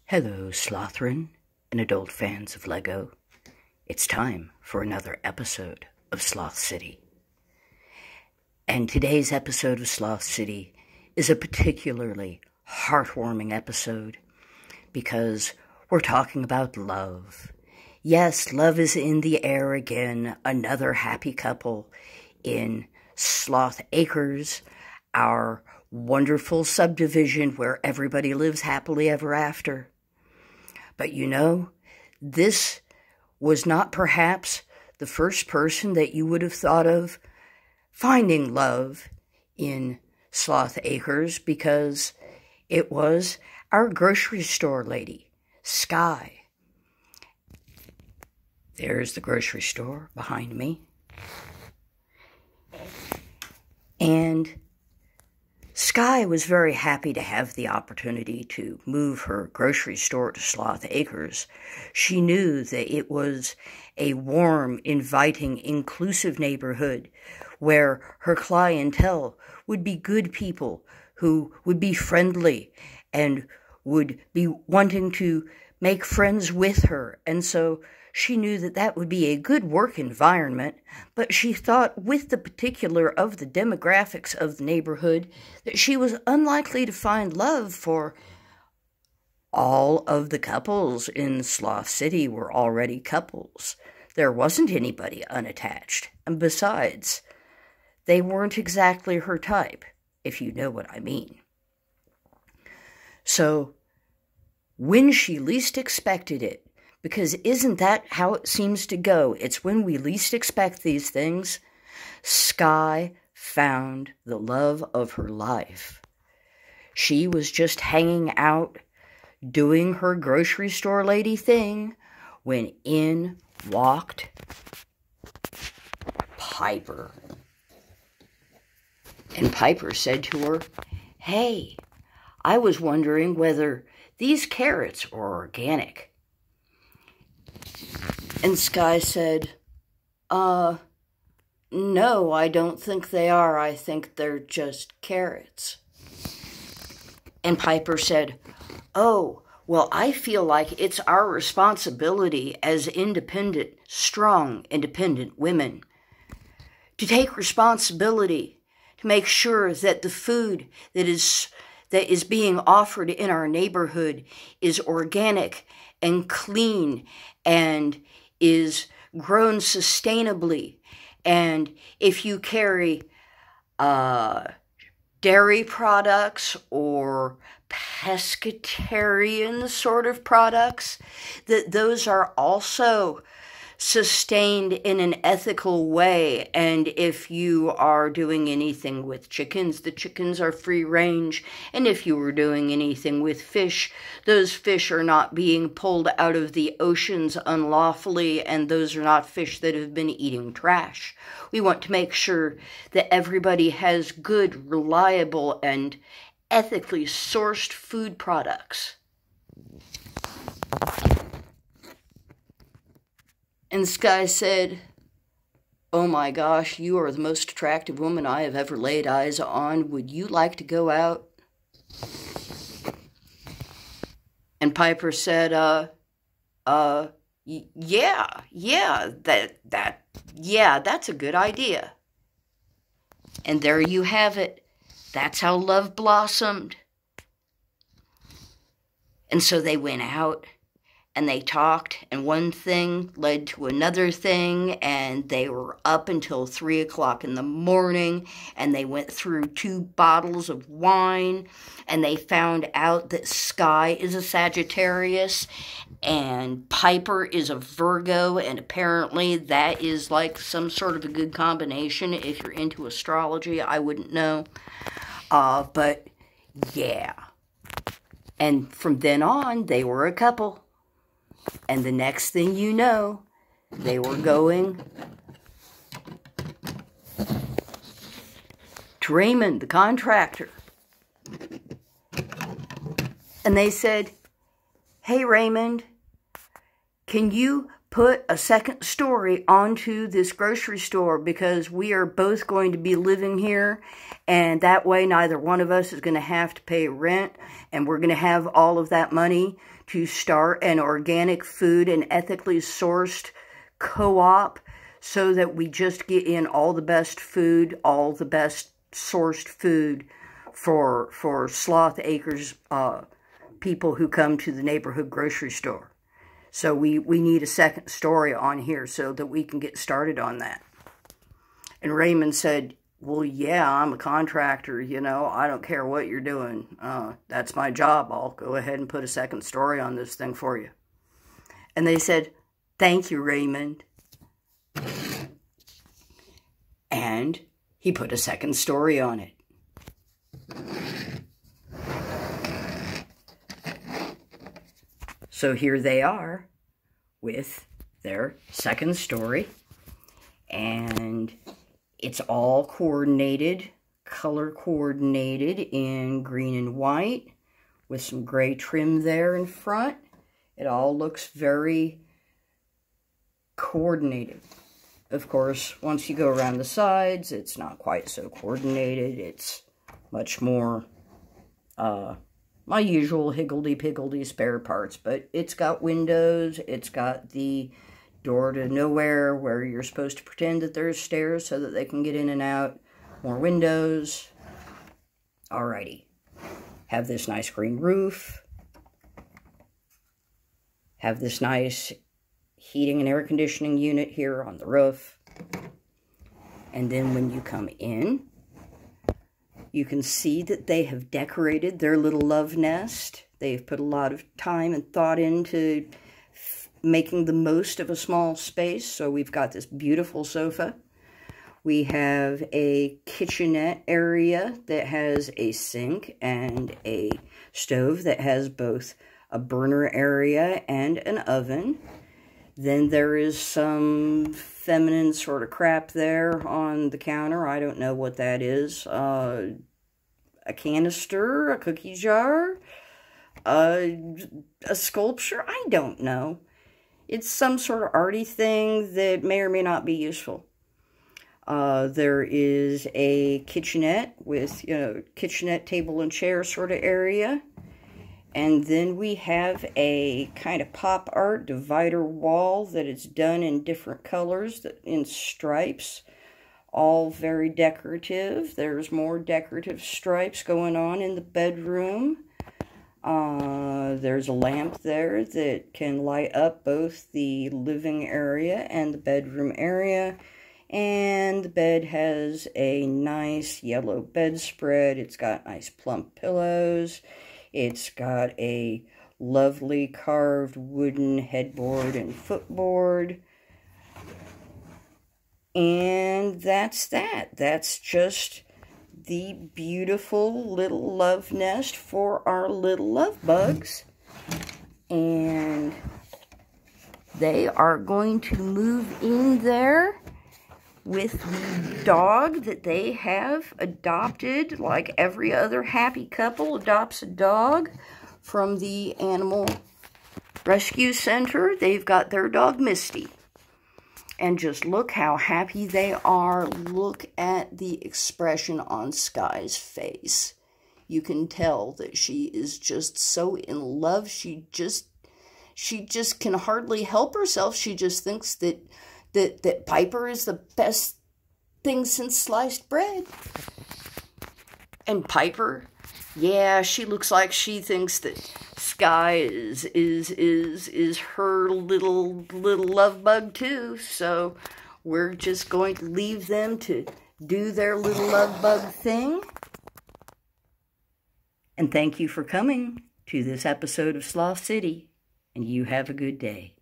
Hello, Slothrin and adult fans of Lego. It's time for another episode of Sloth City. And today's episode of Sloth City is a particularly heartwarming episode because we're talking about love. Yes, love is in the air again. Another happy couple in Sloth Acres, our wonderful subdivision where everybody lives happily ever after. But you know, this was not perhaps the first person that you would have thought of finding love in Sloth Acres, because it was our grocery store lady, Sky. There's the grocery store behind me. And Sky was very happy to have the opportunity to move her grocery store to Sloth Acres. She knew that it was a warm, inviting, inclusive neighborhood where her clientele would be good people who would be friendly and would be wanting to make friends with her. And so she knew that that would be a good work environment, but she thought with the particular of the demographics of the neighborhood that she was unlikely to find love, for all of the couples in Sloth City were already couples. There wasn't anybody unattached, and besides, they weren't exactly her type, if you know what I mean. So, when she least expected it, because isn't that how it seems to go? It's when we least expect these things. Sky found the love of her life. She was just hanging out, doing her grocery store lady thing, when in walked Piper. And Piper said to her, "Hey, I was wondering whether these carrots are organic." And Sky said, No, I don't think they are. I think they're just carrots." And Piper said, "Oh, well, I feel like it's our responsibility as independent, strong, independent women to take responsibility to make sure that the food that is being offered in our neighborhood is organic and clean and is grown sustainably. And if you carry dairy products or pescatarian sort of products, that those are also sustained in an ethical way. And if you are doing anything with chickens, the chickens are free range. And if you were doing anything with fish, those fish are not being pulled out of the oceans unlawfully, and those are not fish that have been eating trash. We want to make sure that everybody has good, reliable, and ethically sourced food products. And Sky said, "Oh my gosh, you are the most attractive woman I have ever laid eyes on. Would you like to go out?" And Piper said, that's a good idea." And there you have it. That's how love blossomed. And so they went out. And they talked, and one thing led to another thing, and they were up until 3 o'clock in the morning, and they went through 2 bottles of wine, and they found out that Sky is a Sagittarius, and Piper is a Virgo, and apparently that is like some sort of a good combination. If you're into astrology, I wouldn't know. But yeah. And from then on, they were a couple. And the next thing you know, they were going to Raymond, the contractor. And they said, "Hey, Raymond, can you put a second story onto this grocery store because we are both going to be living here, and that way neither one of us is going to have to pay rent, and we're going to have all of that money to start an organic food and ethically sourced co-op so that we just get in all the best food, all the best sourced food for Sloth Acres people who come to the neighborhood grocery store. So we need a second story on here so that we can get started on that. And Raymond said, well, yeah, I'm a contractor, you know, I don't care what you're doing. That's my job. I'll go ahead and put a second story on this thing for you. And they said, thank you, Raymond. And he put a second story on it. So here they are with their second story, and it's all coordinated, color coordinated in green and white with some gray trim there in front. It all looks very coordinated. Of course, once you go around the sides, it's not quite so coordinated. It's much more my usual higgledy-piggledy spare parts, but it's got windows, it's got the door to nowhere where you're supposed to pretend that there's stairs so that they can get in and out, more windows. Alrighty. Have this nice green roof. Have this nice heating and air conditioning unit here on the roof. And then when you come in, you can see that they have decorated their little love nest. They've put a lot of time and thought into making the most of a small space. So we've got this beautiful sofa. We have a kitchenette area that has a sink and a stove that has both a burner area and an oven. Then there is some feminine sort of crap there on the counter. I don't know what that is. A canister, a cookie jar, a sculpture. I don't know. It's some sort of arty thing that may or may not be useful. There is a kitchenette with, you know, kitchenette table and chair sort of area. And then we have a kind of pop art divider wall that is done in different colors, in stripes, all very decorative. There's more decorative stripes going on in the bedroom. There's a lamp there that can light up both the living area and the bedroom area. And the bed has a nice yellow bedspread. It's got nice plump pillows. It's got a lovely carved wooden headboard and footboard. And that's that. That's just the beautiful little love nest for our little love bugs. And they are going to move in there with the dog that they have adopted, like every other happy couple adopts a dog from the Animal Rescue Center. They've got their dog, Misty. And just look how happy they are. Look at the expression on Sky's face. You can tell that she is just so in love. She just can hardly help herself. She just thinks that Piper is the best thing since sliced bread. And Piper, yeah, she looks like she thinks that Sky is her little love bug too. So we're just going to leave them to do their little love bug thing. And thank you for coming to this episode of Sloth City. And you have a good day.